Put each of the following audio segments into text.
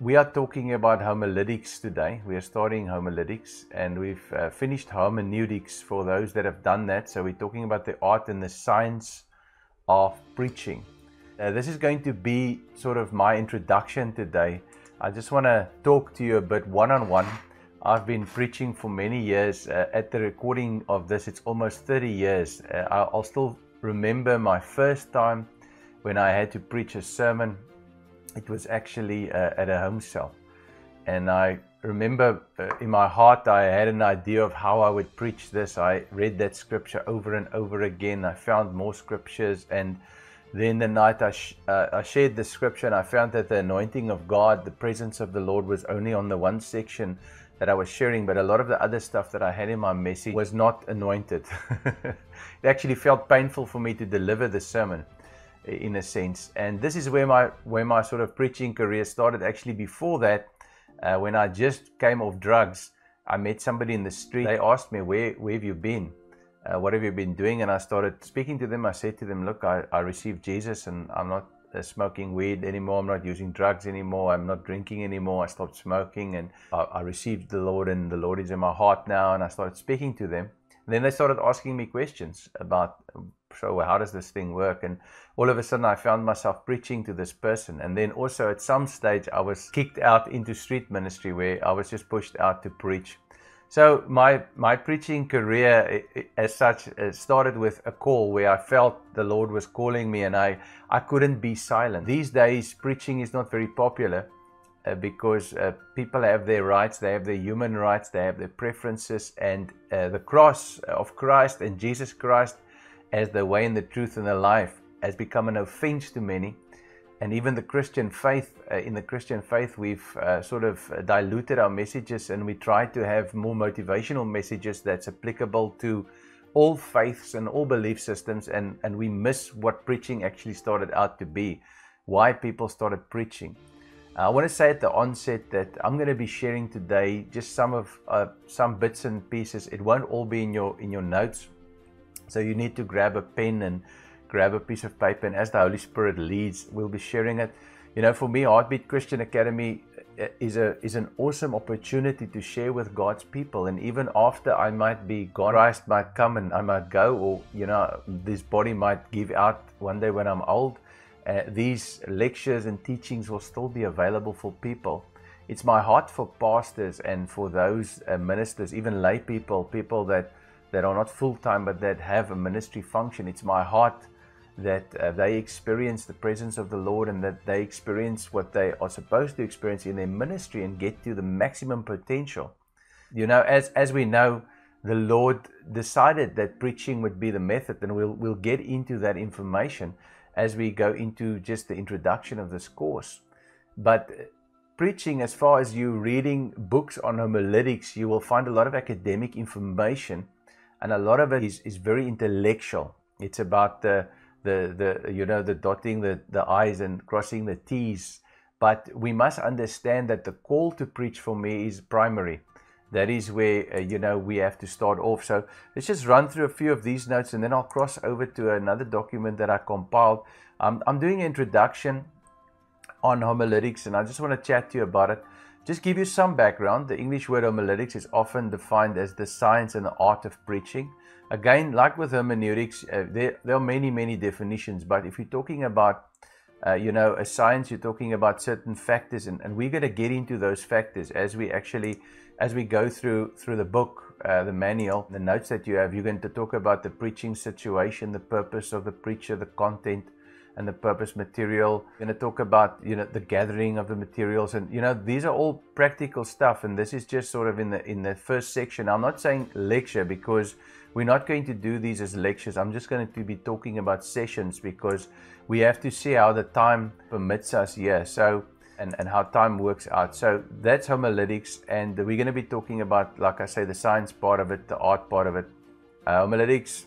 We are talking about homiletics today. We are starting homiletics, and we've finished hermeneutics for those that have done that. So we're talking about the art and the science of preaching. This is going to be sort of my introduction today. I just want to talk to you a bit one-on-one. I've been preaching for many years. At the recording of this, it's almost 30 years. I'll still remember my first time when I had to preach a sermon. It was actually at a home cell, and I remember in my heart I had an idea of how I would preach this. I read that scripture over and over again. I found more scriptures, and then the night I shared the scripture, and I found that the anointing of God, the presence of the Lord, was only on the one section that I was sharing, but a lot of the other stuff that I had in my message was not anointed. It actually felt painful for me to deliver the sermon, in a sense. And this is where my sort of preaching career started. Actually, before that, when I just came off drugs, I met somebody in the street. They asked me, where have you been? What have you been doing? And I started speaking to them. I said to them, look, I received Jesus, and I'm not smoking weed anymore. I'm not using drugs anymore. I'm not drinking anymore. I stopped smoking, and I received the Lord, and the Lord is in my heart now. And I started speaking to them. And then they started asking me questions about, so how does this thing work? And all of a sudden I found myself preaching to this person. And then also at some stage I was kicked out into street ministry, where I was just pushed out to preach. So my preaching career as such started with a call where I felt the Lord was calling me, and I couldn't be silent. These days preaching is not very popular because people have their rights, they have their human rights, they have their preferences, and the cross of Christ and Jesus Christ as the way and the truth and the life has become an offense to many. And even the Christian faith, in the Christian faith, we've sort of diluted our messages, and we try to have more motivational messages that's applicable to all faiths and all belief systems, and we miss what preaching actually started out to be, why people started preaching. I want to say at the onset that I'm going to be sharing today just some bits and pieces. It won't all be in your notes, so you need to grab a pen and grab a piece of paper, and as the Holy Spirit leads, we'll be sharing it. You know, for me, Heartbeat Christian Academy is an awesome opportunity to share with God's people. And even after I might be gone, Christ might come and I might go, or this body might give out one day when I'm old. These lectures and teachings will still be available for people. It's my heart for pastors and for those ministers, even lay people that are not full-time but that have a ministry function. It's my heart that they experience the presence of the Lord, and that they experience what they are supposed to experience in their ministry and get to the maximum potential. You know, as we know, the Lord decided that preaching would be the method, and we'll get into that information as we go into just the introduction of this course. But preaching, as far as you reading books on homiletics, you will find a lot of academic information, and a lot of it is very intellectual. It's about the dotting the I's and crossing the T's. But we must understand that the call to preach for me is primary. That is where we have to start off. So let's just run through a few of these notes, and then I'll cross over to another document that I compiled. I'm doing an introduction on homiletics, and I just want to chat to you about it. Just give you some background. The English word homiletics is often defined as the science and the art of preaching. Again, like with hermeneutics, there are many definitions. But if you're talking about a science, you're talking about certain factors, and we're going to get into those factors as we go through the book, the manual, the notes that you have. You're going to talk about the preaching situation, the purpose of the preacher, the content and the purpose material. We're going to talk about the gathering of the materials, and these are all practical stuff. And this is just sort of in the first section. I'm not saying lecture, because we're not going to do these as lectures. I'm just going to be talking about sessions, because we have to see how the time permits us here. So and how time works out. So that's homiletics, and we're going to be talking about, like I say, the science part of it, the art part of it. Homiletics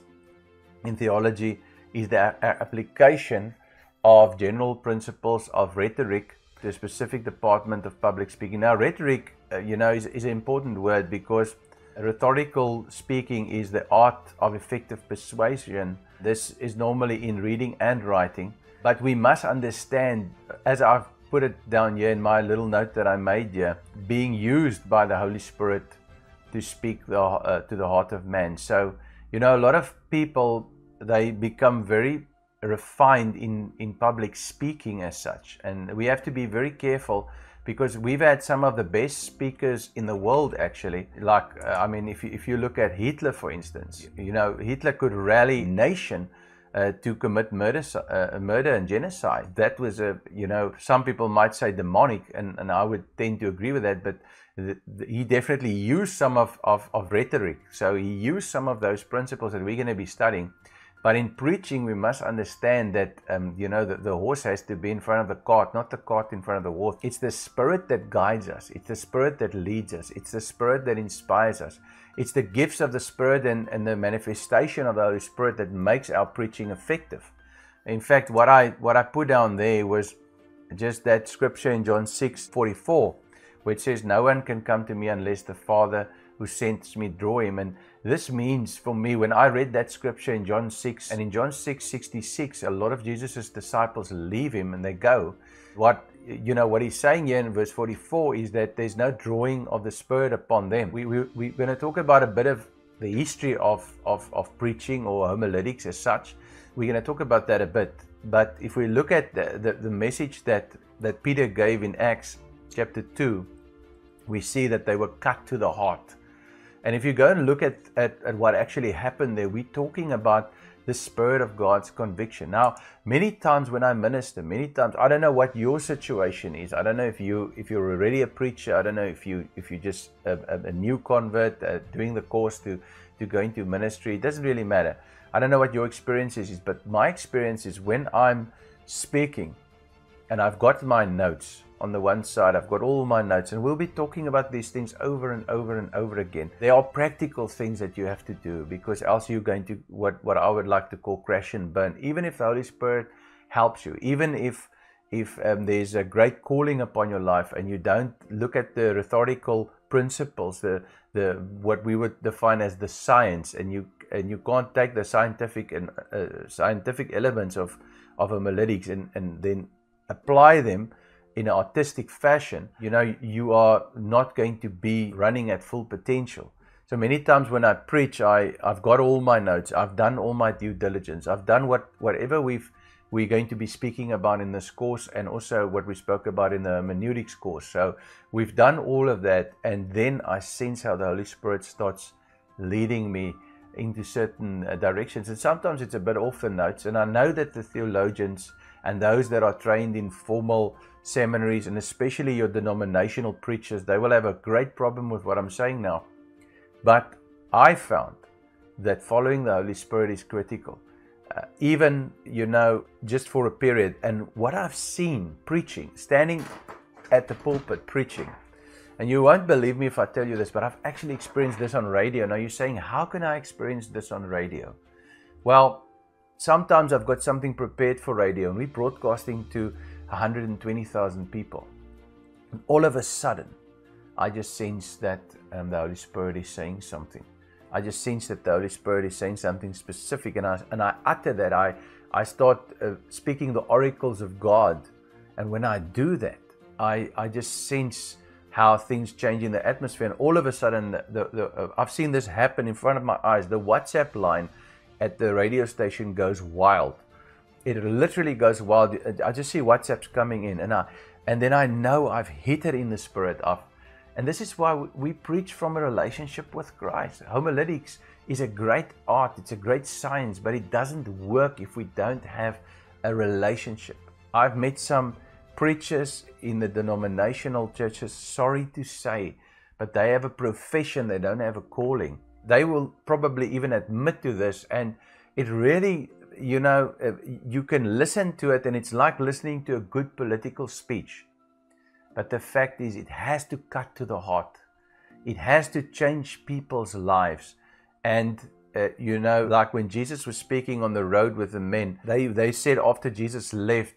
in theology is the application of general principles of rhetoric to a specific department of public speaking. Now, rhetoric, is an important word, because rhetorical speaking is the art of effective persuasion. This is normally in reading and writing, but we must understand, as I've put it down here in my little note that I made here, being used by the Holy Spirit to speak to the heart of man. So, you know, a lot of people, they become very refined in public speaking as such. And we have to be very careful, because we've had some of the best speakers in the world, actually. Like, I mean, if you look at Hitler, for instance, you know, Hitler could rally a nation to commit murder and genocide. That was you know, some people might say demonic, and I would tend to agree with that, but he definitely used some of rhetoric. So he used some of those principles that we're going to be studying. But in preaching, we must understand that, you know, the horse has to be in front of the cart, not the cart in front of the horse. It's the Spirit that guides us. It's the Spirit that leads us. It's the Spirit that inspires us. It's the gifts of the Spirit and the manifestation of the Holy Spirit that makes our preaching effective. In fact, what I put down there was just that scripture in John 6:44, where it says, "No one can come to me unless the Father who sends me draw him." And this means for me, when I read that scripture in John 6, and in John 6:66, a lot of Jesus' disciples leave him and they go. What he's saying here in verse 44 is that there's no drawing of the Spirit upon them. We're going to talk about a bit of the history of preaching or homiletics as such. We're going to talk about that a bit. But if we look at the message that Peter gave in Acts chapter 2, we see that they were cut to the heart. And if you go and look at what actually happened there, we're talking about the Spirit of God's conviction. Now, many times when I minister, I don't know what your situation is. I don't know if you're already a preacher. I don't know if you're just a new convert doing the course to go into ministry. It doesn't really matter. I don't know what your experience is, but my experience is when I'm speaking and I've got my notes. On the one side, I've got all my notes, and we'll be talking about these things over and over and over again. There are practical things that you have to do, because else you're going to what I would like to call crash and burn. Even if the Holy Spirit helps you, even if there's a great calling upon your life, and you don't look at the rhetorical principles, the what we would define as the science, and you can't take the scientific elements of homiletics and then apply them in an artistic fashion, you know, you are not going to be running at full potential. So many times when I preach, I've got all my notes, I've done all my due diligence, I've done whatever we're going to be speaking about in this course, and also what we spoke about in the hermeneutics course. So we've done all of that, and then I sense how the Holy Spirit starts leading me into certain directions. And sometimes it's a bit off the notes, and I know that the theologians and those that are trained in formal seminaries, and especially your denominational preachers, they will have a great problem with what I'm saying now. But I found that following the Holy Spirit is critical, even, you know, just for a period. And what I've seen preaching, standing at the pulpit preaching, and you won't believe me if I tell you this, but I've actually experienced this on radio. Now you're saying, how can I experience this on radio? Well, sometimes I've got something prepared for radio, and we're broadcasting to 120,000 people. And all of a sudden, I just sense that the Holy Spirit is saying something. I just sense that the Holy Spirit is saying something specific, and I utter that. I start speaking the oracles of God, and when I do that, I just sense how things change in the atmosphere. And all of a sudden, I've seen this happen in front of my eyes. The WhatsApp line at the radio station goes wild. It literally goes wild. I just see WhatsApps coming in, and then I know I've hit it in the Spirit. And this is why we preach from a relationship with Christ. Homiletics is a great art, it's a great science, but it doesn't work if we don't have a relationship. I've met some preachers in the denominational churches, sorry to say, but they have a profession, they don't have a calling. They will probably even admit to this, and it really, you know, you can listen to it and it's like listening to a good political speech. But the fact is, it has to cut to the heart. It has to change people's lives. And, you know, like when Jesus was speaking on the road with the men, they said after Jesus left,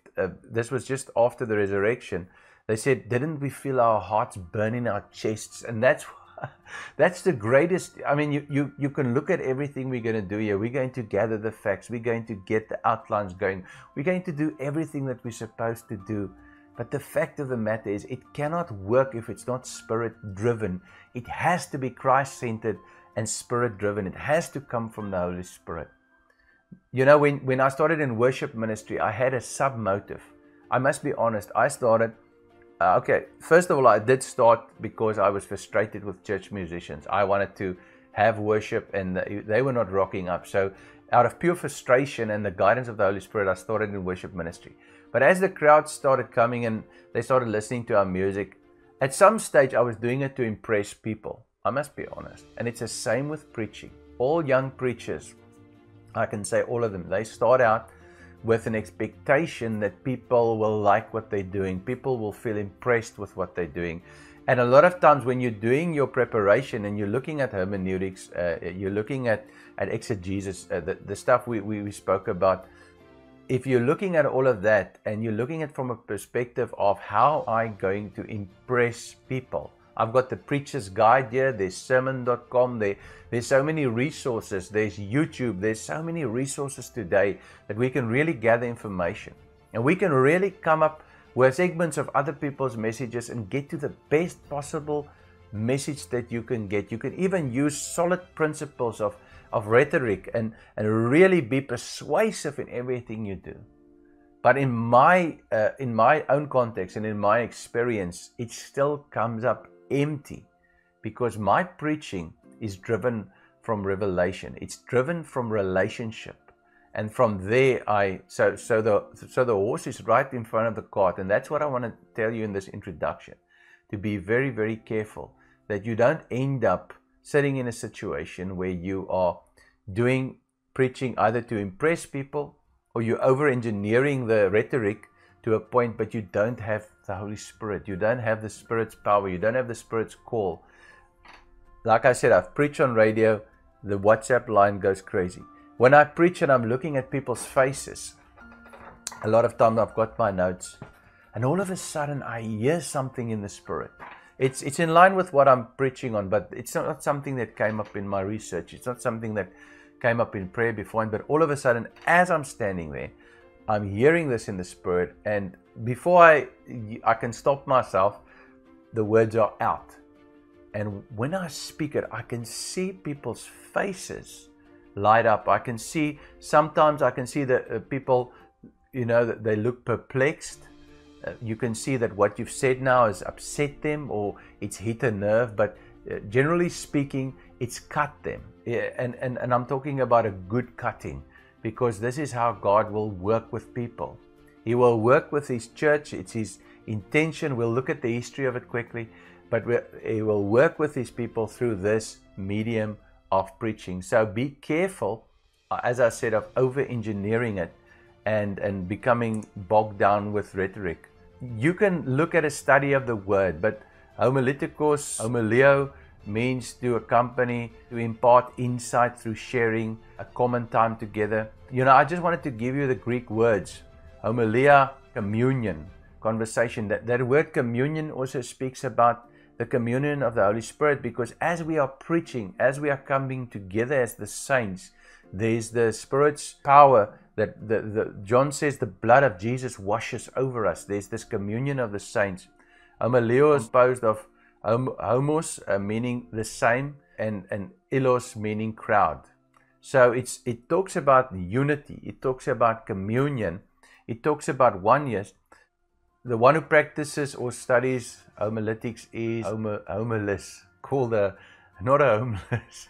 this was just after the resurrection, they said, didn't we feel our hearts burn in our chests? And that's the greatest. I mean, you can look at everything we're going to do here. We're going to gather the facts. We're going to get the outlines going. We're going to do everything that we're supposed to do. But the fact of the matter is, it cannot work if it's not Spirit-driven. It has to be Christ-centered and Spirit-driven. It has to come from the Holy Spirit. You know, when I started in worship ministry, I had a sub-motive. I must be honest, I started, first of all, I did start because I was frustrated with church musicians. I wanted to have worship and they were not rocking up. So out of pure frustration and the guidance of the Holy Spirit, I started in worship ministry. But as the crowd started coming and they started listening to our music, at some stage I was doing it to impress people. I must be honest. And it's the same with preaching. All young preachers, I can say all of them, they start out with an expectation that people will like what they're doing. People will feel impressed with what they're doing. And a lot of times when you're doing your preparation and you're looking at hermeneutics, you're looking at exegesis, the stuff we spoke about, if you're looking at all of that and you're looking at it from a perspective of how I'm going to impress people, I've got the Preacher's Guide here, there's sermon.com, there's so many resources, there's YouTube, there's so many resources today that we can really gather information. And we can really come up with segments of other people's messages and get to the best possible message that you can get. You can even use solid principles of rhetoric and really be persuasive in everything you do. But in my own context and in my experience, it still comes up empty, because my preaching is driven from revelation. It's driven from relationship, and from there so the horse is right in front of the cart, and that's what I want to tell you in this introduction. To be very, very careful that you don't end up sitting in a situation where you are doing preaching either to impress people or you're over-engineering the rhetoric to a point, but you don't have the Holy Spirit. You don't have the Spirit's power. You don't have the Spirit's call. Like I said, I've preached on radio. The WhatsApp line goes crazy. When I preach and I'm looking at people's faces, a lot of times I've got my notes, and all of a sudden I hear something in the Spirit. It's in line with what I'm preaching on, but it's not something that came up in my research. It's not something that came up in prayer beforehand, but all of a sudden, as I'm standing there, I'm hearing this in the Spirit, and before I can stop myself, the words are out. And when I speak it, I can see people's faces light up. Sometimes I can see that people, that they look perplexed. You can see that what you've said now has upset them or it's hit a nerve, but generally speaking, it's cut them. And I'm talking about a good cutting, because this is how God will work with people. He will work with His church. It's His intention. We'll look at the history of it quickly, but He will work with His people through this medium of preaching. So be careful, as I said, of over-engineering it and becoming bogged down with rhetoric. You can look at a study of the word, but homiletikos, homileo, means to accompany, to impart insight through sharing a common time together. I just wanted to give you the Greek words. Homilia, communion, conversation. That word communion also speaks about the communion of the Holy Spirit, because as we are preaching, as we are coming together as the saints, there's the Spirit's power that John says the blood of Jesus washes over us. There's this communion of the saints. Homileo is composed of homos, meaning the same, and ilos, meaning crowd. So it talks about unity. It talks about communion. It talks about oneness. The one who practices or studies homiletics is homilist, not a homeless,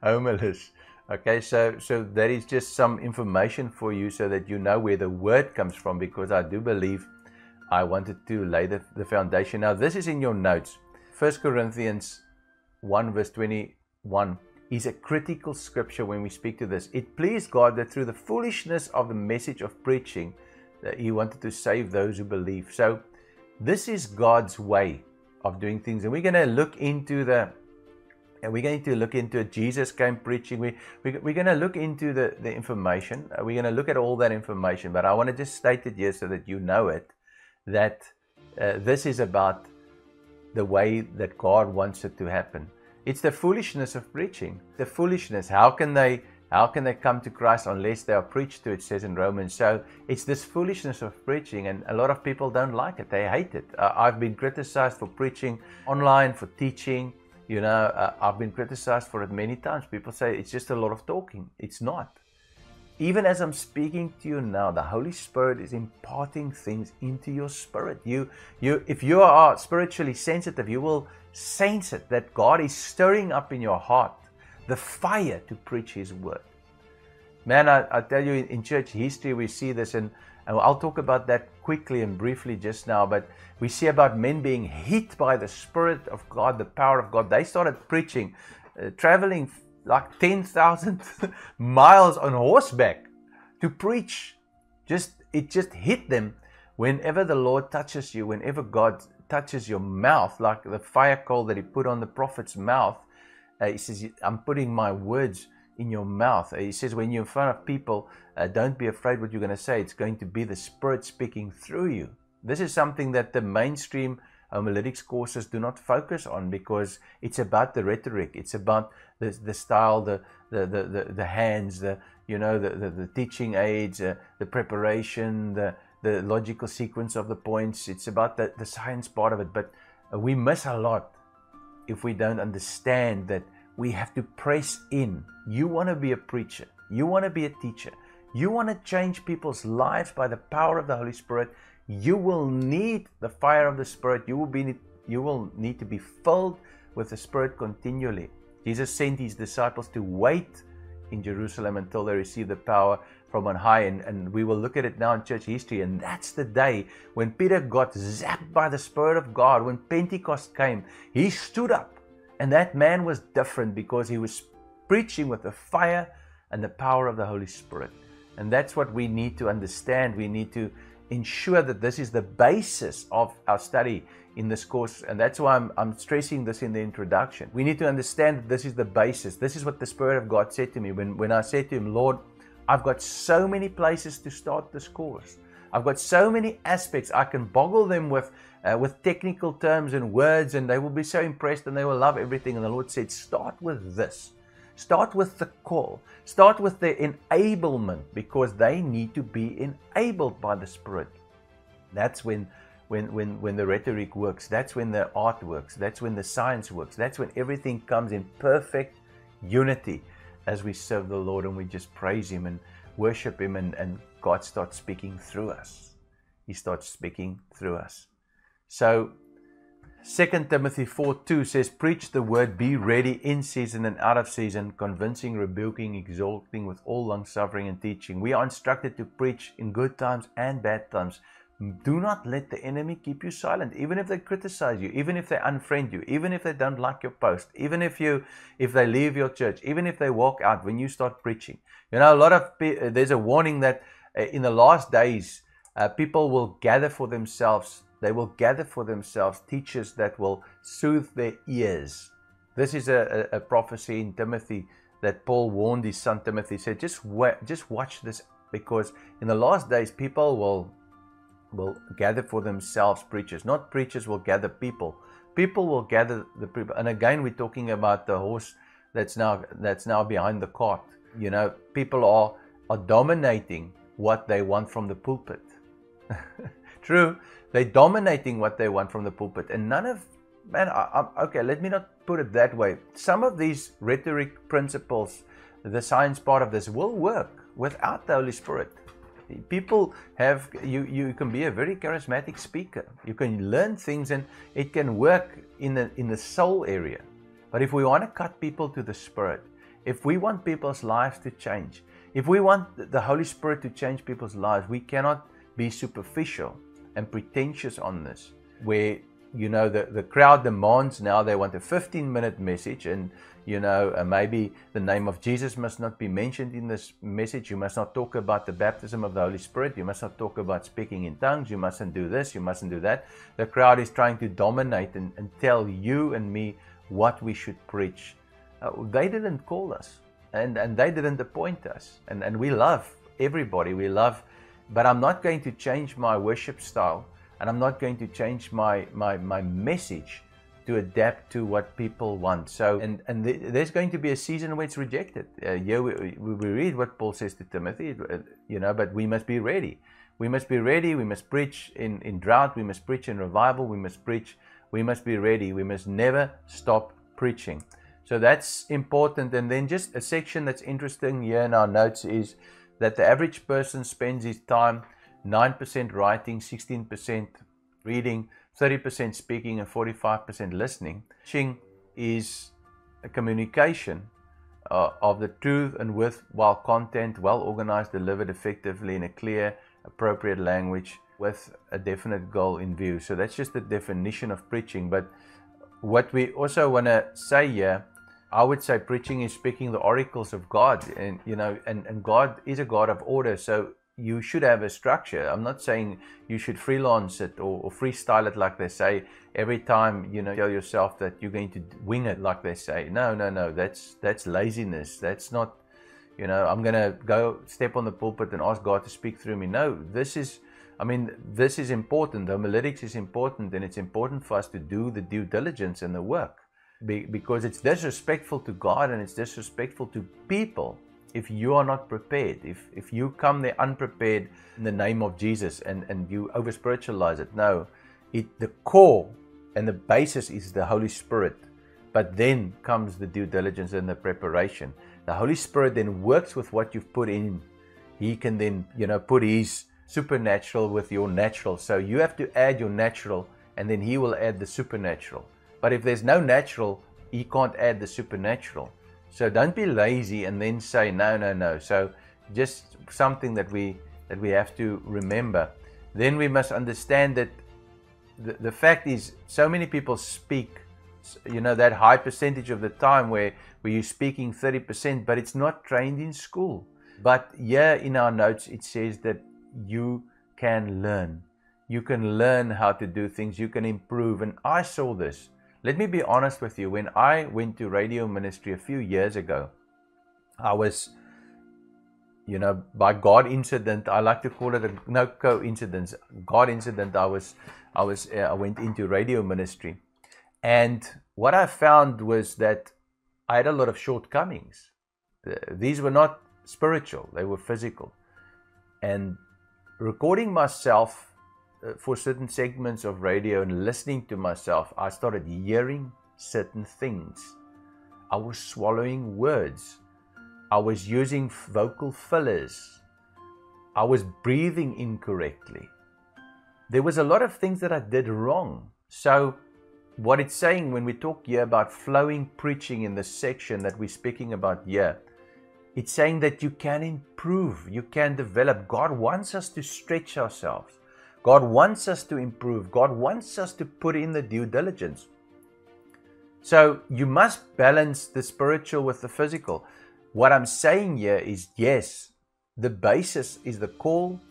homilist. Okay, so that is just some information for you so that you know where the word comes from, because I do believe I wanted to lay the foundation. Now, this is in your notes. 1 Corinthians 1 verse 21 is a critical scripture when we speak to this. It pleased God that through the foolishness of the message of preaching, that He wanted to save those who believe. So this is God's way of doing things. And we're going to look into Jesus came preaching. We're going to look into the information. We're going to look at all that information. But I want to just state it here so that you know it, that this is about the way that God wants it to happen. It's the foolishness of preaching. The foolishness. How can they How can they come to Christ unless they are preached to, it says in Romans. So it's this foolishness of preaching, and a lot of people don't like it. They hate it. I've been criticized for preaching online, for teaching. I've been criticized for it many times. People say it's just a lot of talking. It's not. Even as I'm speaking to you now, the Holy Spirit is imparting things into your spirit. If you are spiritually sensitive, you will sense it, that God is stirring up in your heart the fire to preach His word. Man, I tell you, in church history we see this, and I'll talk about that quickly and briefly just now, but we see about men being hit by the Spirit of God, the power of God. They started preaching, traveling like 10,000 miles on horseback to preach. It just hit them. Whenever the Lord touches you, whenever God touches your mouth, like the fire coal that He put on the prophet's mouth, He says, I'm putting my words in your mouth. He says, when you're in front of people, don't be afraid what you're going to say. It's going to be the Spirit speaking through you. This is something that the mainstream homiletics courses do not focus on, because it's about the rhetoric. It's about the style, the hands, the teaching aids, the preparation, the logical sequence of the points. It's about the science part of it. But we miss a lot if we don't understand that we have to press in. You want to be a preacher. You want to be a teacher. You want to change people's lives by the power of the Holy Spirit. You will need the fire of the Spirit. You will need to be filled with the Spirit continually. Jesus sent His disciples to wait in Jerusalem until they receive the power from on high. And we will look at it now in church history. And that's the day when Peter got zapped by the Spirit of God. When Pentecost came, he stood up. And that man was different because he was preaching with the fire and the power of the Holy Spirit. And that's what we need to understand. We need to ensure that this is the basis of our study in this course. And that's why I'm stressing this in the introduction. We need to understand that this is the basis. This is what the Spirit of God said to me when I said to Him, Lord, I've got so many places to start this course. I've got so many aspects. I can boggle them with technical terms and words, and they will be so impressed and they will love everything. And the Lord said, start with this. Start with the call. Start with the enablement, because they need to be enabled by the Spirit. That's when the rhetoric works. That's when the art works. That's when the science works. That's when everything comes in perfect unity as we serve the Lord and we just praise Him and worship Him, and God starts speaking through us. He starts speaking through us. So 2 Timothy 4:2 says, preach the word, be ready in season and out of season, convincing, rebuking, exhorting with all long suffering and teaching. We are instructed to preach in good times and bad times. Do not let the enemy keep you silent, even if they criticize you, even if they unfriend you, even if they don't like your post, even if they leave your church, even if they walk out when you start preaching. There's a warning that in the last days, people will gather for themselves. They will gather for themselves teachers that will soothe their ears. This is a prophecy in Timothy that Paul warned his son Timothy. He said, just watch this, because in the last days, people will gather for themselves preachers. Not preachers will gather people. People will gather the people. And again, we're talking about the horse that's now behind the cart. People are dominating what they want from the pulpit. True, they're dominating what they want from the pulpit. And okay, let me not put it that way. Some of these rhetoric principles, the science part of this, will work without the Holy Spirit. People have, you can be a very charismatic speaker. You can learn things and it can work in the soul area. But if we want to cut people to the Spirit, if we want people's lives to change, if we want the Holy Spirit to change people's lives, we cannot be superficial and pretentious on this, where the crowd demands now, they want a 15-minute message, and maybe the name of Jesus must not be mentioned in this message. You must not talk about the baptism of the Holy Spirit. You must not talk about speaking in tongues. You mustn't do this. You mustn't do that. The crowd is trying to dominate and tell you and me what we should preach. They didn't call us, and they didn't appoint us. And we love everybody. But I'm not going to change my worship style, and I'm not going to change my message to adapt to what people want. So, there's going to be a season where it's rejected. Here we read what Paul says to Timothy, but we must be ready. We must be ready. We must preach in drought. We must preach in revival. We must preach. We must be ready. We must never stop preaching. So that's important. And then just a section that's interesting here in our notes is that the average person spends his time 9% writing, 16% reading, 30% speaking, and 45% listening. Preaching is a communication of the truth and worthwhile content, well organized, delivered effectively in a clear, appropriate language with a definite goal in view. So that's just the definition of preaching. But what we also want to say here, I would say preaching is speaking the oracles of God, and and God is a God of order. So you should have a structure. I'm not saying you should freelance it or freestyle it, like they say. Every time tell yourself that you're going to wing it, like they say. No. That's laziness. That's not. I'm going to go step on the pulpit and ask God to speak through me. No, this is important. Homiletics is important, and it's important for us to do the due diligence and the work, because it's disrespectful to God and it's disrespectful to people if you are not prepared. If you come there unprepared in the name of Jesus and you over spiritualize it. No, the core and the basis is the Holy Spirit. But then comes the due diligence and the preparation. The Holy Spirit then works with what you've put in. He can then, put His supernatural with your natural. So you have to add your natural, and then He will add the supernatural. But if there's no natural, He can't add the supernatural. So don't be lazy and then say no. So just something that we have to remember. Then we must understand that the fact is, so many people speak, that high percentage of the time where you're speaking 30%, but it's not trained in school. But here in our notes, it says that you can learn. You can learn how to do things. You can improve. And I saw this. Let me be honest with you. When I went to radio ministry a few years ago, I was, by God incident, I like to call it no coincidence, God incident, I went into radio ministry. And what I found was that I had a lot of shortcomings. These were not spiritual, they were physical. And recording myself for certain segments of radio and listening to myself, I started hearing certain things. I was swallowing words. I was using vocal fillers. I was breathing incorrectly. There was a lot of things that I did wrong. So what it's saying when we talk here about flowing preaching in this section that we're speaking about here, it's saying that you can improve, you can develop. God wants us to stretch ourselves. God wants us to improve. God wants us to put in the due diligence. So you must balance the spiritual with the physical. What I'm saying here is, yes, the basis is the call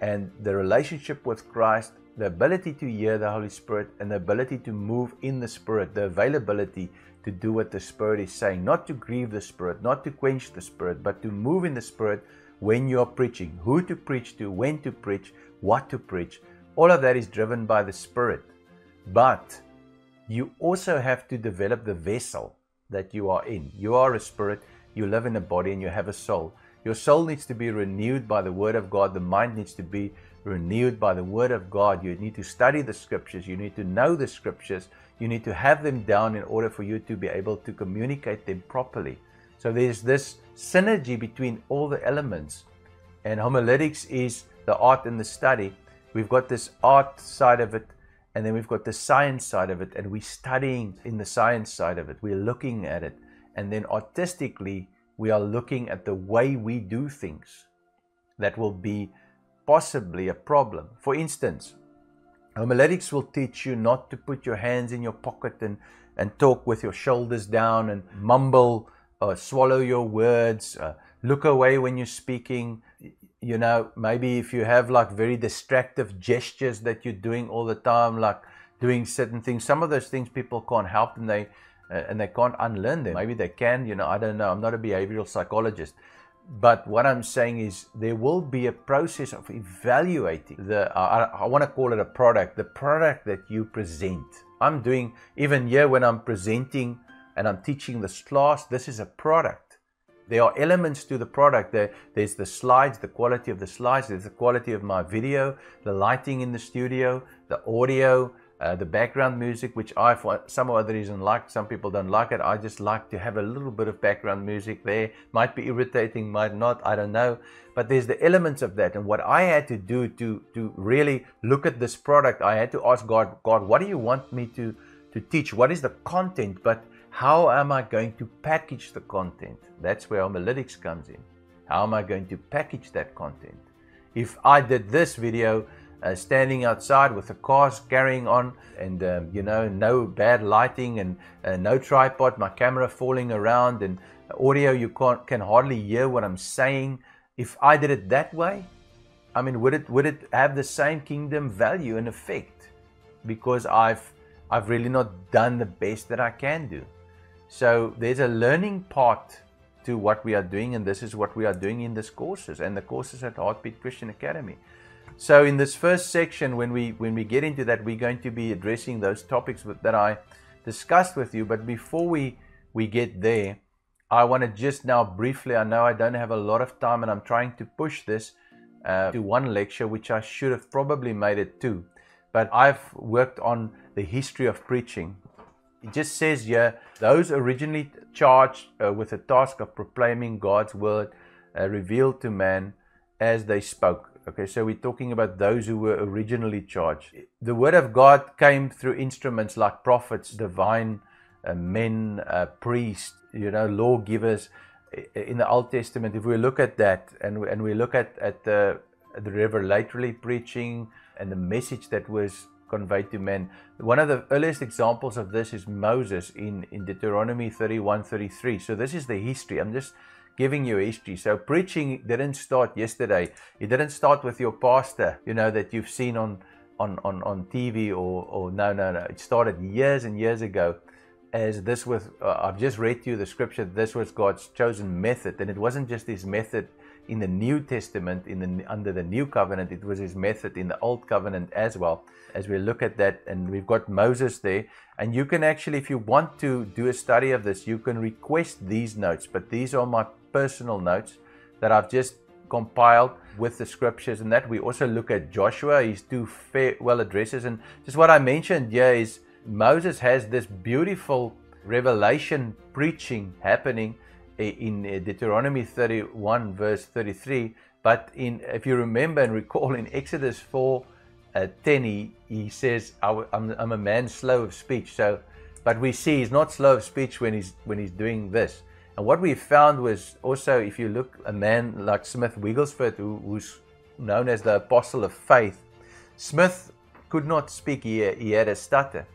and the relationship with Christ, the ability to hear the Holy Spirit, and the ability to move in the Spirit, the availability to do what the Spirit is saying, not to grieve the Spirit, not to quench the Spirit, but to move in the Spirit when you are preaching, who to preach to, when to preach, what to preach. All of that is driven by the Spirit. But you also have to develop the vessel that you are in. You are a spirit, you live in a body, and you have a soul. Your soul needs to be renewed by the Word of God. The mind needs to be renewed by the Word of God. You need to study the Scriptures. You need to know the Scriptures. You need to have them down in order for you to be able to communicate them properly. So there's this synergy between all the elements. And homiletics is the art and the study. We've got this art side of it, and then we've got the science side of it, and we're studying in the science side of it. We're looking at it. And then artistically, we are looking at the way we do things that will be possibly a problem. For instance, homiletics will teach you not to put your hands in your pocket and talk with your shoulders down and mumble or swallow your words, look away when you're speaking. You know, maybe if you have like very distractive gestures that you're doing all the time, like doing certain things, some of those things people can't help, and they can't unlearn them. Maybe they can, I don't know. I'm not a behavioral psychologist. But what I'm saying is there will be a process of evaluating I want to call it a product, the product that you present. I'm doing, even here when I'm presenting and I'm teaching this class, this is a product. There are elements to the product. There's the slides, the quality of the slides, there's the quality of my video, the lighting in the studio, the audio, the background music, which I, for some other reason, like. Some people don't like it. I just like to have a little bit of background music there. Might be irritating, might not, I don't know. But there's the elements of that. And what I had to do to really look at this product, I had to ask God, what do you want me to teach? What is the content? But how am I going to package the content? That's where Homilytics comes in. How am I going to package that content? If I did this video standing outside with the cars carrying on, and no bad lighting, and no tripod, my camera falling around, and audio, you can hardly hear what I'm saying. If I did it that way, I mean, would it have the same kingdom value and effect? Because I've really not done the best that I can do. So there's a learning part to what we are doing, and this is what we are doing in these courses and the courses at Heartbeat Christian Academy. So in this first section, when we get into that, we're going to be addressing those topics that I discussed with you. But before we get there, I want to just now briefly, I know I don't have a lot of time, and I'm trying to push this to one lecture, which I should have probably made it two. But I've worked on the history of preaching. It just says here, those originally charged with the task of proclaiming God's word revealed to man as they spoke. Okay, so we're talking about those who were originally charged. The word of God came through instruments like prophets, divine men, priests, lawgivers in the Old Testament. If we look at that, and we look at the revelatory preaching and the message that was conveyed to men, one of the earliest examples of this is Moses in Deuteronomy 31:33. So this is the history. I'm just giving you history. So preaching didn't start yesterday. It didn't start with your pastor, that you've seen on TV or no. It started years and years ago, as this was, I've just read to you the scripture, this was God's chosen method. And it wasn't just his method in the New Testament, under the New Covenant, it was his method in the Old Covenant as well. As we look at that, and we've got Moses there, and you can actually, if you want to do a study of this, you can request these notes, but these are my personal notes that I've just compiled with the scriptures. And that we also look at Joshua, his two farewell addresses. And just what I mentioned here is Moses has this beautiful revelation preaching happening in Deuteronomy 31 verse 33, but if you remember and recall, in Exodus 4:10, he says, I'm a man slow of speech. So, but we see he's not slow of speech when he's doing this. And what we found was also, if you look, a man like Smith Wigglesworth, who's known as the apostle of faith, Smith could not speak. He had a stutter,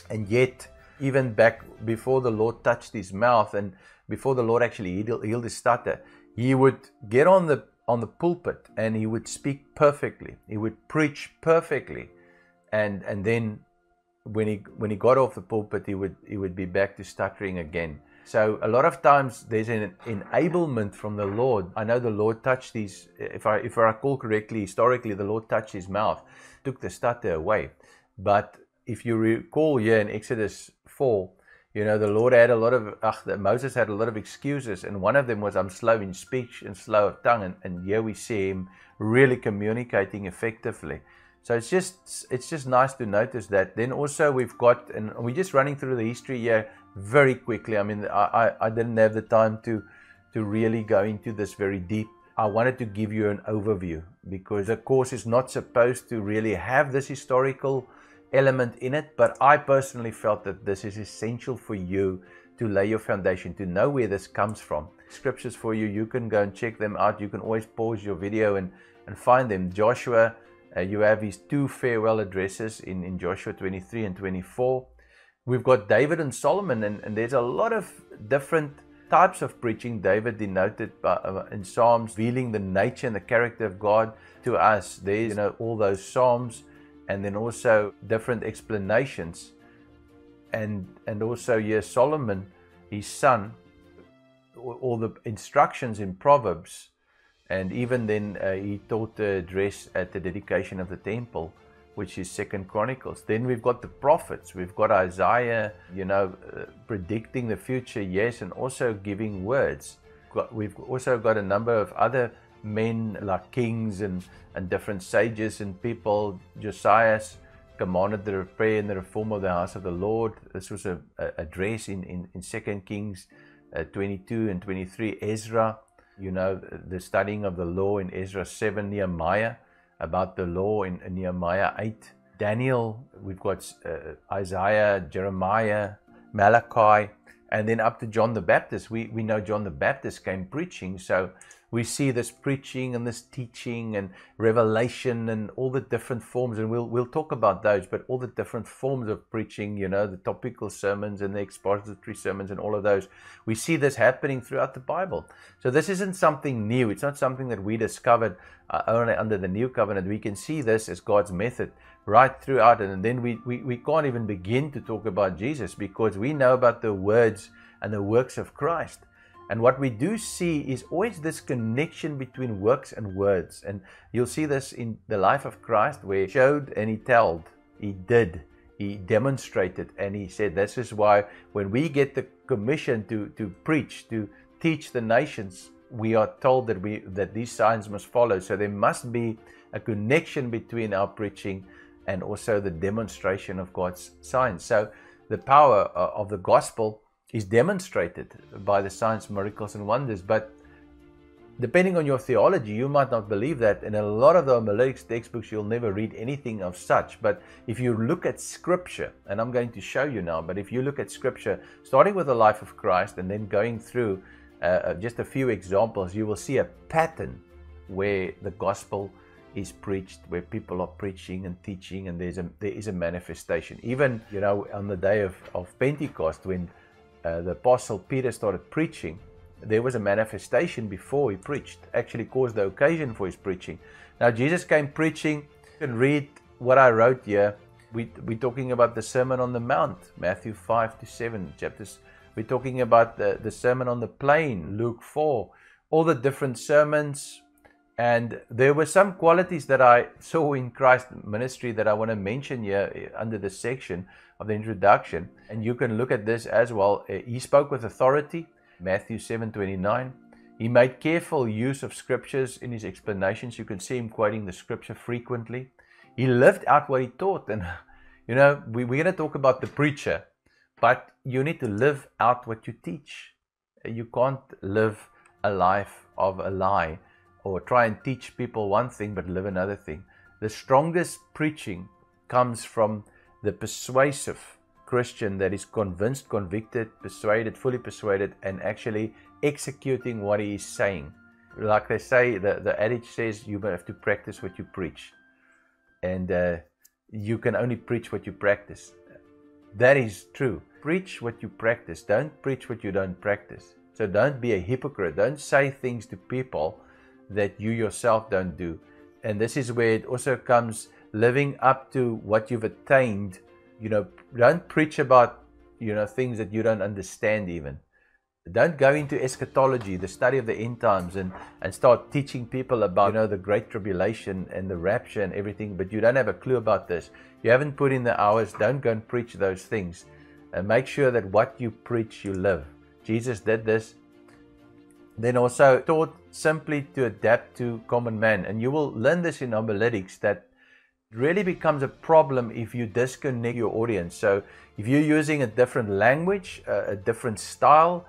and yet even back before the Lord touched his mouth, and before the Lord actually healed his stutter, he would get on the pulpit and he would speak perfectly. He would preach perfectly, and then when he got off the pulpit, he would be back to stuttering again. So a lot of times there's an enablement from the Lord. I know the Lord touched these, if I recall correctly, historically the Lord touched his mouth, took the stutter away. But if you recall here in Exodus 4, the Lord had Moses had a lot of excuses, and one of them was, I'm slow in speech and slow of tongue, and here we see him really communicating effectively. So it's just nice to notice that. Then also we've got, and we're just running through the history here very quickly. I mean, I didn't have the time to really go into this very deep. I wanted to give you an overview, because the course is not supposed to really have this historical element in it, but I personally felt that this is essential for you to lay your foundation, to know where this comes from. Scriptures for you, you can go and check them out. You can always pause your video and find them. Joshua, you have his two farewell addresses in Joshua 23 and 24. We've got David and Solomon, and there's a lot of different types of preaching. David denoted in Psalms, revealing the nature and the character of God to us. There's all those Psalms, and then also different explanations, and also here Solomon, his son, all the instructions in Proverbs, and even then he taught the address at the dedication of the temple which is Second Chronicles. Then we've got the prophets. We've got Isaiah, predicting the future, yes, and also giving words. We've also got a number of other men like kings and different sages and people. Josiah commanded the repair and the reform of the house of the Lord. This was a address in 2 Kings 22 and 23. Ezra, the studying of the law in Ezra 7. Nehemiah, about the law in Nehemiah 8. Daniel, we've got Isaiah, Jeremiah, Malachi, and then up to John the Baptist. We know John the Baptist came preaching, so we see this preaching and this teaching and revelation and all the different forms, and we'll talk about those, but all the different forms of preaching, the topical sermons and the expository sermons and all of those. We see this happening throughout the Bible. So this isn't something new. It's not something that we discovered only under the New Covenant. We can see this as God's method right throughout, and then we can't even begin to talk about Jesus because we know about the words and the works of Christ. And what we do see is always this connection between works and words. And you'll see this in the life of Christ, where he showed and he told, he did, he demonstrated, and he said, this is why when we get the commission to preach, to teach the nations, we are told that these signs must follow. So there must be a connection between our preaching and also the demonstration of God's signs. So the power of the gospel is demonstrated by the signs, miracles, and wonders. But depending on your theology, you might not believe that. In a lot of the homiletics textbooks, you'll never read anything of such. But if you look at Scripture, and I'm going to show you now, but if you look at Scripture, starting with the life of Christ and then going through just a few examples, you will see a pattern where the gospel is preached, where people are preaching and teaching, and there is a manifestation. Even, on the day of Pentecost, when the Apostle Peter started preaching, there was a manifestation before he preached, actually caused the occasion for his preaching. Now, Jesus came preaching. You can read what I wrote here. We're talking about the Sermon on the Mount, Matthew 5 to 7 chapters. We're talking about the Sermon on the Plain, Luke 4, all the different sermons. And there were some qualities that I saw in Christ's ministry that I want to mention here under this section of the introduction. And you can look at this as well. He spoke with authority, Matthew 7:29. He made careful use of scriptures in his explanations. You can see him quoting the scripture frequently. He lived out what he taught. And, we're going to talk about the preacher, but you need to live out what you teach. You can't live a life of a lie, or try and teach people one thing but live another thing. The strongest preaching comes from the persuasive Christian that is convinced, convicted, persuaded, fully persuaded, and actually executing what he is saying. Like they say, the adage says, you have to practice what you preach. And you can only preach what you practice. That is true. Preach what you practice. Don't preach what you don't practice. So don't be a hypocrite. Don't say things to people that you yourself don't do. And this is where it also comes, living up to what you've attained. Don't preach about things that you don't understand. Even don't go into eschatology, the study of the end times, and start teaching people about the great tribulation and the rapture and everything, but you don't have a clue about this. You haven't put in the hours. Don't go and preach those things, and make sure that what you preach you live. Jesus did this. Then also taught simply to adapt to common man. And you will learn this in homiletics, that it really becomes a problem if you disconnect your audience. So if you're using a different language, a different style,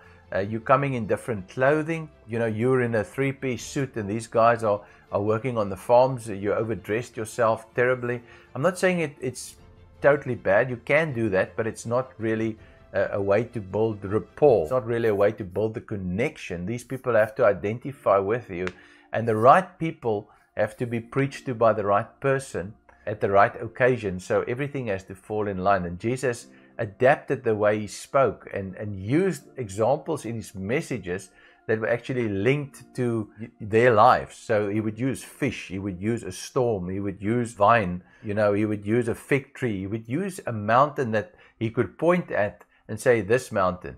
you're coming in different clothing, you're in a three-piece suit and these guys are working on the farms, you overdressed yourself terribly. I'm not saying it's totally bad. You can do that, but it's not really a way to build rapport. It's not really a way to build the connection. These people have to identify with you, and the right people have to be preached to by the right person at the right occasion. So everything has to fall in line. And Jesus adapted the way he spoke and used examples in his messages that were actually linked to their lives. So he would use fish, he would use a storm, he would use vine, he would use a fig tree, he would use a mountain that he could point at and say, this mountain,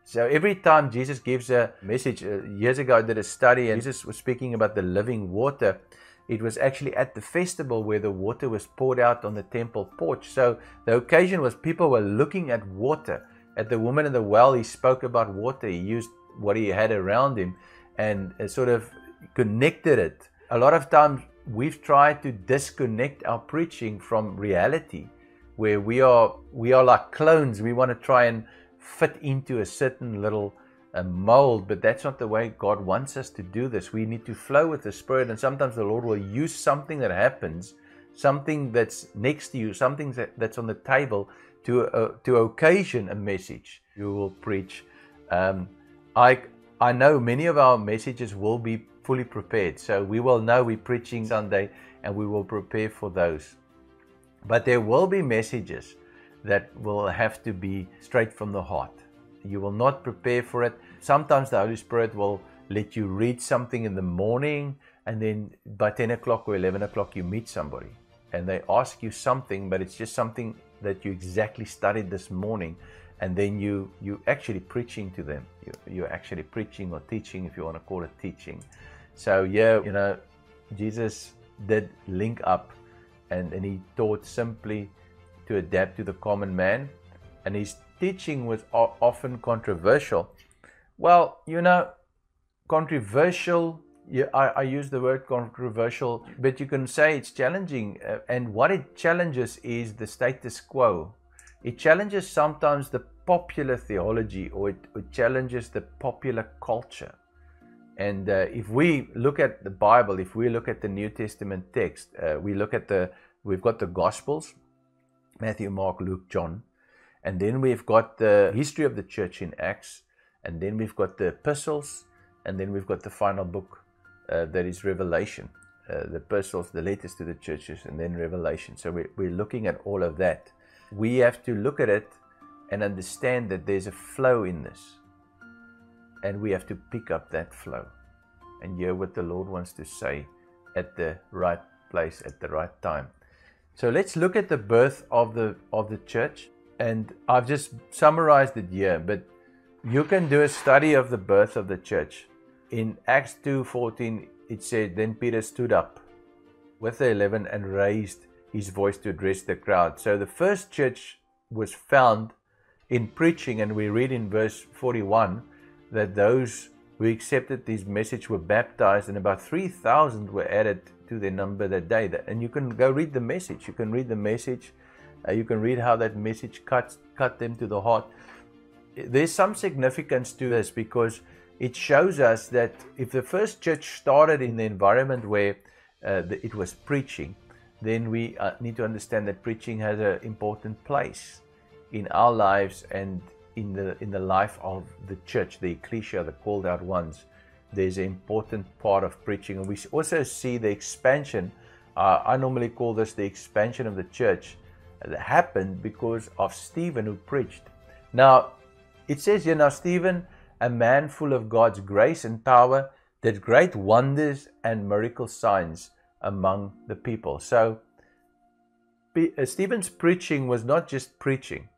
So every time Jesus gives a message, years ago I did a study and Jesus was speaking about the living water. It was actually at the festival where the water was poured out on the temple porch. So the occasion was people were looking at water. At the woman at the well, he spoke about water. He used what he had around him and sort of connected it. A lot of times we've tried to disconnect our preaching from reality, where we are like clones. We want to try and fit into a certain little mold, but that's not the way God wants us to do this. We need to flow with the Spirit, and sometimes the Lord will use something that happens, something that's next to you, something that's on the table to occasion a message you will preach. I know many of our messages will be fully prepared, so we will know we're preaching Sunday and we will prepare for those. But there will be messages that will have to be straight from the heart. You will not prepare for it. Sometimes the Holy Spirit will let you read something in the morning, and then by 10 o'clock or 11 o'clock you meet somebody and they ask you something, but it's just something that you exactly studied this morning, and then you actually preaching to them. You're actually preaching or teaching, if you want to call it teaching. So yeah, Jesus did link up, and he taught simply to adapt to the common man, and his teaching was often controversial. Well, controversial, I use the word controversial, but you can say it's challenging, and what it challenges is the status quo. It challenges sometimes the popular theology, or it challenges the popular culture. And if we look at the Bible, if we look at the New Testament text, we've got the Gospels, Matthew, Mark, Luke, John, and then we've got the history of the church in Acts, and then we've got the epistles, and then we've got the final book that is Revelation, the epistles, the letters to the churches, and then Revelation. So we're looking at all of that. We have to look at it and understand that there's a flow in this, and we have to pick up that flow and hear what the Lord wants to say at the right place at the right time. So let's look at the birth of the church, and I've just summarized it here, but you can do a study of the birth of the church. In Acts 2:14 it said, "Then Peter stood up with the 11 and raised his voice to address the crowd." So the first church was found in preaching, and we read in verse 41 that those who accepted this message were baptized, and about 3,000 were added to their number that day. And you can go read the message. You can read the message. You can read how that message cut them to the heart. There's some significance to this, because it shows us that if the first church started in the environment where it was preaching, then we need to understand that preaching has an important place in our lives and in the life of the church, the ecclesia, the called out ones. There's an important part of preaching, and we also see the expansion. I normally call this the expansion of the church that happened because of Stephen, who preached. Now it says here, "Now Stephen, a man full of God's grace and power, did great wonders and miracle signs among the people." So Stephen's preaching was not just preaching,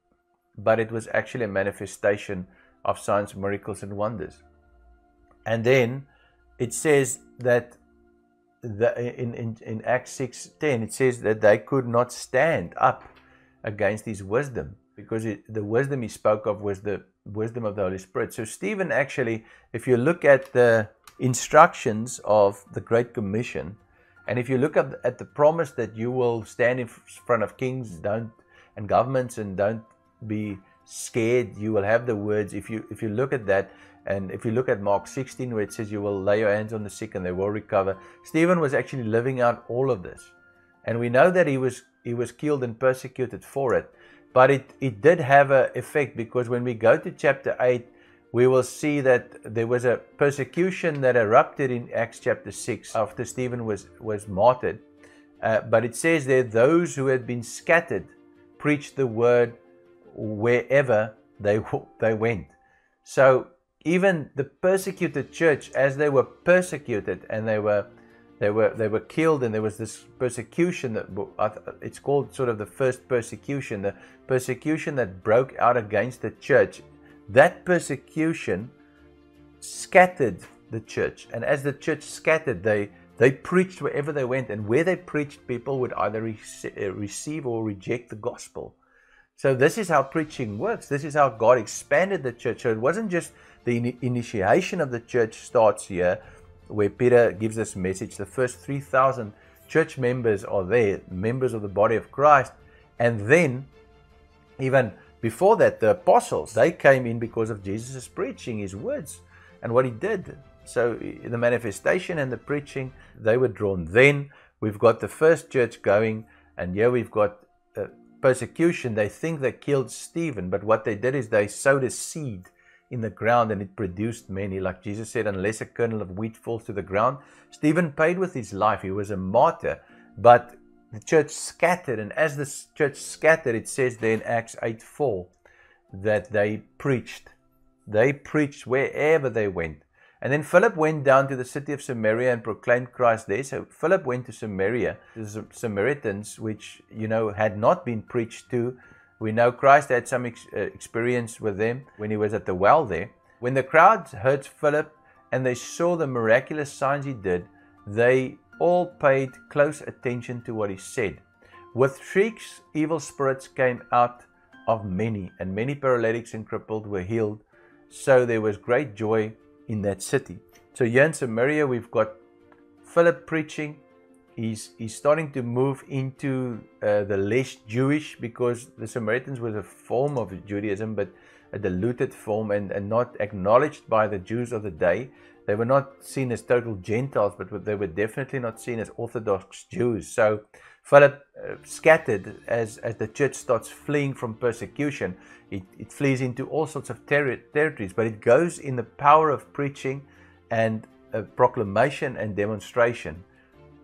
but it was actually a manifestation of signs, miracles, and wonders. And then it says that in Acts 6:10, it says that they could not stand up against his wisdom, because the wisdom he spoke of was the wisdom of the Holy Spirit. So Stephen actually, if you look at the instructions of the Great Commission, and if you look at the promise that you will stand in front of kings and governments, and don't be scared, you will have the words. If you look at that, and if you look at Mark 16, where it says you will lay your hands on the sick and they will recover, Stephen was actually living out all of this. And we know that he was killed and persecuted for it. But it did have an effect, because when we go to chapter 8, we will see that there was a persecution that erupted in Acts chapter 6 after Stephen was martyred. But it says there, those who had been scattered preached the word wherever they went. So even the persecuted church, as they were persecuted and they were killed, and there was this persecution that it's called sort of the first persecution, the persecution that broke out against the church. That persecution scattered the church, and as the church scattered, they They preached wherever they went, and where they preached, people would either receive or reject the gospel. So this is how preaching works. This is how God expanded the church. So it wasn't just the initiation of the church starts here, where Peter gives this message. The first 3,000 church members are there, members of the body of Christ. And then, even before that, the apostles, they came in because of Jesus' preaching, his words, and what he did. So the manifestation and the preaching, they were drawn. Then we've got the first church going, and here we've got persecution. They think they killed Stephen, but what they did is they sowed a seed in the ground, and it produced many. Like Jesus said, unless a kernel of wheat falls to the ground. Stephen paid with his life. He was a martyr, but the church scattered, and as the church scattered, it says there in Acts 8:4 that they preached. They preached wherever they went. And then Philip went down to the city of Samaria and proclaimed Christ there. So Philip went to Samaria, the Samaritans, which, had not been preached to. We know Christ had some experience with them when he was at the well there. When the crowd heard Philip and they saw the miraculous signs he did, they all paid close attention to what he said. With shrieks, evil spirits came out of many, and many paralytics and crippled were healed. So there was great joy in that city. So here in Samaria, we've got Philip preaching. He's starting to move into the less Jewish, because the Samaritans was a form of Judaism, but a diluted form and not acknowledged by the Jews of the day. They were not seen as total Gentiles, but they were definitely not seen as Orthodox Jews. So Philip scattered as the church starts fleeing from persecution. It flees into all sorts of territories, but it goes in the power of preaching and proclamation and demonstration.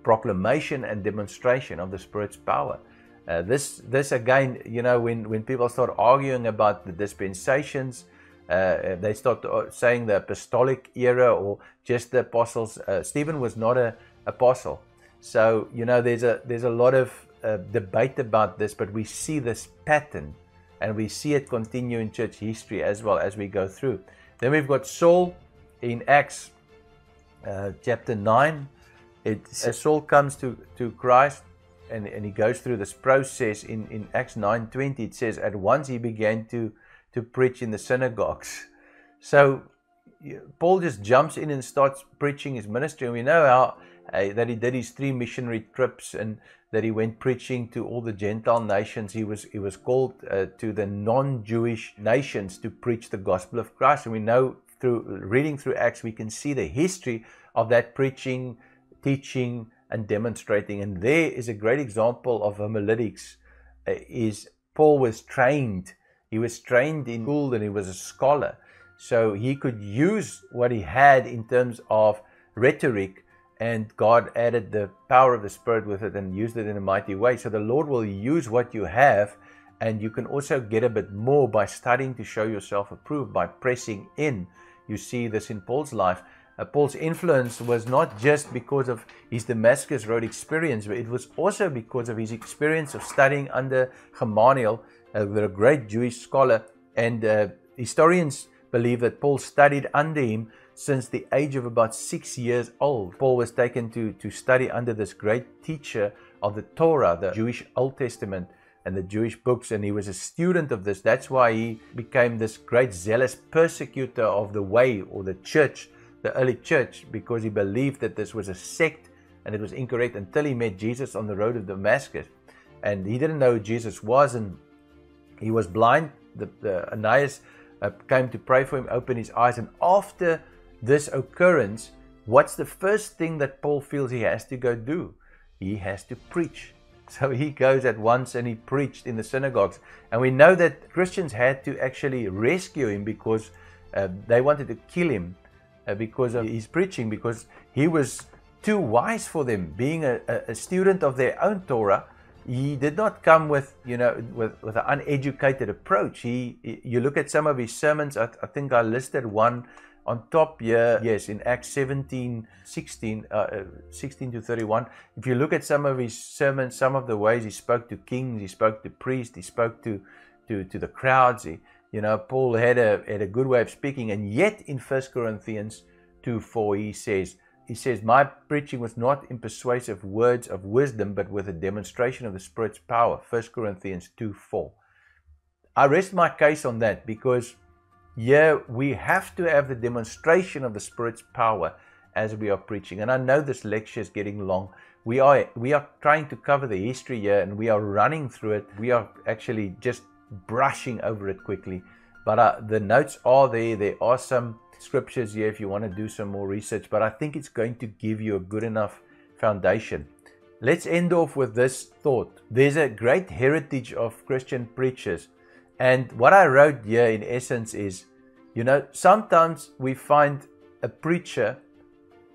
Proclamation and demonstration of the Spirit's power. This again, when people start arguing about the dispensations, they start saying the apostolic era or just the apostles. Stephen was not an apostle. So, there's a lot of debate about this, but we see this pattern and we see it continue in church history as well as we go through. Then we've got Saul in Acts chapter 9. As Saul comes to Christ and he goes through this process in Acts 9:20, it says, at once he began to preach in the synagogues. So Paul just jumps in and starts preaching his ministry. And we know how that he did his 3 missionary trips and that he went preaching to all the Gentile nations. He was called to the non-Jewish nations to preach the gospel of Christ. And we know through reading through Acts, we can see the history of that preaching, teaching, and demonstrating. And there is a great example of homiletics. Is Paul was trained. He was trained in school and he was a scholar. So he could use what he had in terms of rhetoric, and God added the power of the Spirit with it and used it in a mighty way. So the Lord will use what you have, and you can also get a bit more by studying to show yourself approved, by pressing in. You see this in Paul's life. Paul's influence was not just because of his Damascus Road experience, but it was also because of his experience of studying under Gamaliel, a great Jewish scholar. And historians believe that Paul studied under him since the age of about 6 years old. Paul was taken to study under this great teacher of the Torah, the Jewish Old Testament and the Jewish books, and he was a student of this. That's why he became this great zealous persecutor of the way, or the church, the early church, because he believed that this was a sect and it was incorrect, until he met Jesus on the road of Damascus. And he didn't know who Jesus was, and he was blind. Ananias came to pray for him, opened his eyes, and after this occurrence, what's the first thing that Paul feels he has to go do? He has to preach. So he goes at once and he preached in the synagogues. And we know that Christians had to actually rescue him because they wanted to kill him because of his preaching, because he was too wise for them. Being a student of their own Torah, he did not come with an uneducated approach. You look at some of his sermons. I think I listed one on top here, yes, in Acts 16 to 31. If you look at some of his sermons, some of the ways he spoke to kings, he spoke to priests, he spoke to the crowds. Paul had a good way of speaking. And yet in 1 Corinthians 2:4 he says, he says, my preaching was not in persuasive words of wisdom, but with a demonstration of the Spirit's power. 1 Corinthians 2:4. I rest my case on that because we have to have the demonstration of the Spirit's power as we are preaching. And I know this lecture is getting long. We are trying to cover the history here, and we are running through it. We are actually just brushing over it quickly. But the notes are there. There are some scriptures here if you want to do some more research. But I think it's going to give you a good enough foundation. Let's end off with this thought. There's a great heritage of Christian preachers. And what I wrote here in essence is, sometimes we find a preacher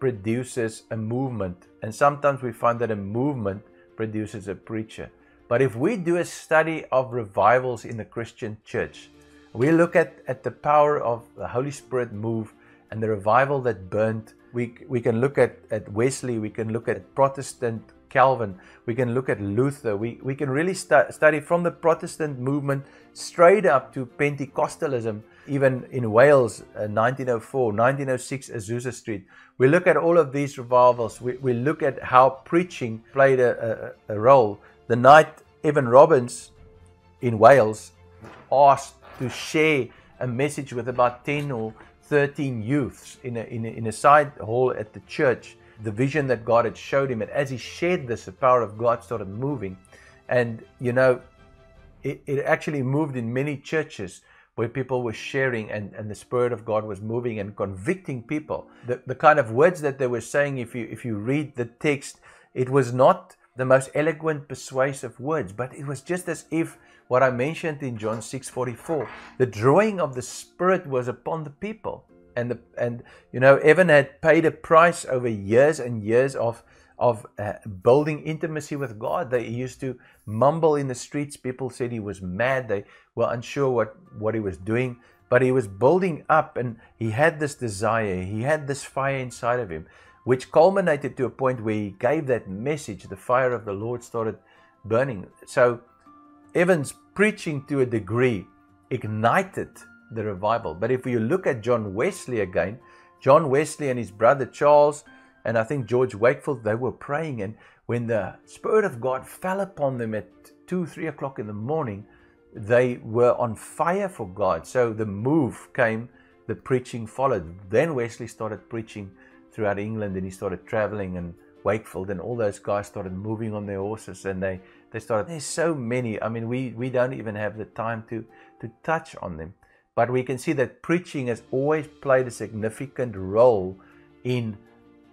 produces a movement, and sometimes we find that a movement produces a preacher. But if we do a study of revivals in the Christian church, we look at the power of the Holy Spirit move and the revival that burned. We can look at Wesley, we can look at Protestant Calvin, we can look at Luther, we can really study from the Protestant movement straight up to Pentecostalism, even in Wales, 1904, 1906, Azusa Street. We look at all of these revivals. We look at how preaching played a role. The night Evan Robbins in Wales asked to share a message with about 10 or 13 youths in a side hall at the church, the vision that God had showed him. And as he shared this, the power of God started moving. And, it actually moved in many churches where people were sharing and the Spirit of God was moving and convicting people. The kind of words that they were saying, if you read the text, it was not the most eloquent, persuasive words, but it was just as if what I mentioned in John 6:44, the drawing of the Spirit was upon the people. And Evan had paid a price over years and years of building intimacy with God. He used to mumble in the streets. People said he was mad. They were unsure what he was doing, but he was building up, and he had this desire. He had this fire inside of him, which culminated to a point where he gave that message. The fire of the Lord started burning. So Evan's preaching, to a degree, ignited the revival. But if you look at John Wesley again, John Wesley and his brother Charles, and I think George Wakefield, they were praying, and when the Spirit of God fell upon them at 2-3 o'clock in the morning, they were on fire for God. So the move came, the preaching followed. Then Wesley started preaching throughout England, and he started traveling, and Wakefield and all those guys started moving on their horses, and they started. There's so many. I mean, we don't even have the time to touch on them. But we can see that preaching has always played a significant role in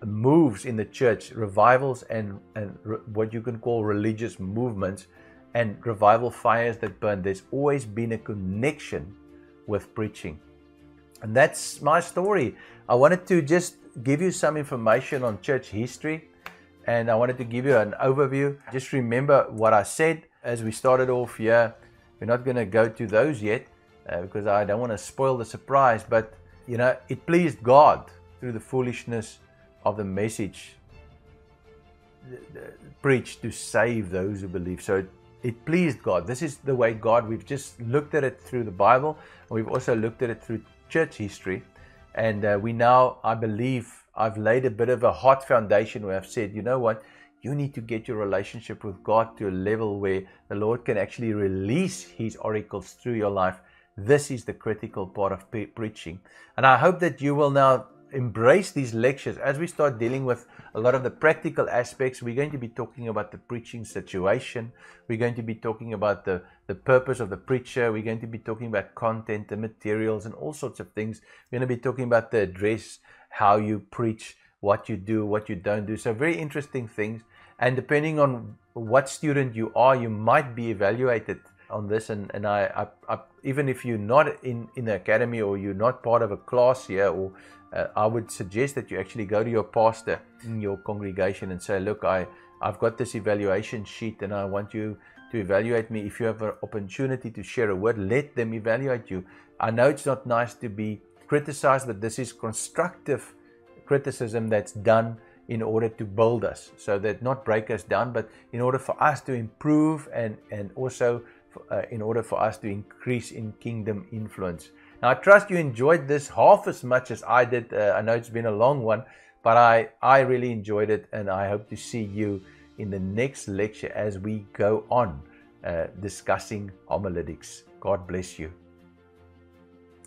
moves in the church, revivals and what you can call religious movements and revival fires that burn. There's always been a connection with preaching. And that's my story. I wanted to just give you some information on church history, and I wanted to give you an overview. Just remember what I said as we started off here. We're not going to go to those yet because I don't want to spoil the surprise, but it pleased God through the foolishness of the message preached to save those who believe. So it pleased God. This is the way God, we've just looked at it through the Bible, and we've also looked at it through church history. And we now, I believe, I've laid a bit of a hot foundation where I've said, you know what, you need to get your relationship with God to a level where the Lord can actually release His oracles through your life. This is the critical part of preaching. And I hope that you will now embrace these lectures as we start dealing with a lot of the practical aspects. We're going to be talking about the preaching situation. We're going to be talking about the purpose of the preacher. We're going to be talking about content and materials and all sorts of things. We're going to be talking about the address, how you preach, what you do, what you don't do. So very interesting things. And depending on what student you are, you might be evaluated on this. And I even if you're not in the academy or you're not part of a class here, or I would suggest that you actually go to your pastor in your congregation and say, look, I've got this evaluation sheet and I want you to evaluate me. If you have an opportunity to share a word, let them evaluate you. I know it's not nice to be criticized, but this is constructive criticism that's done in order to build us, so that not break us down, but in order for us to improve and also in order for us to increase in kingdom influence. Now, I trust you enjoyed this half as much as I did. I know it's been a long one, But I really enjoyed it, and I hope to see you in the next lecture as we go on discussing homiletics. God bless you.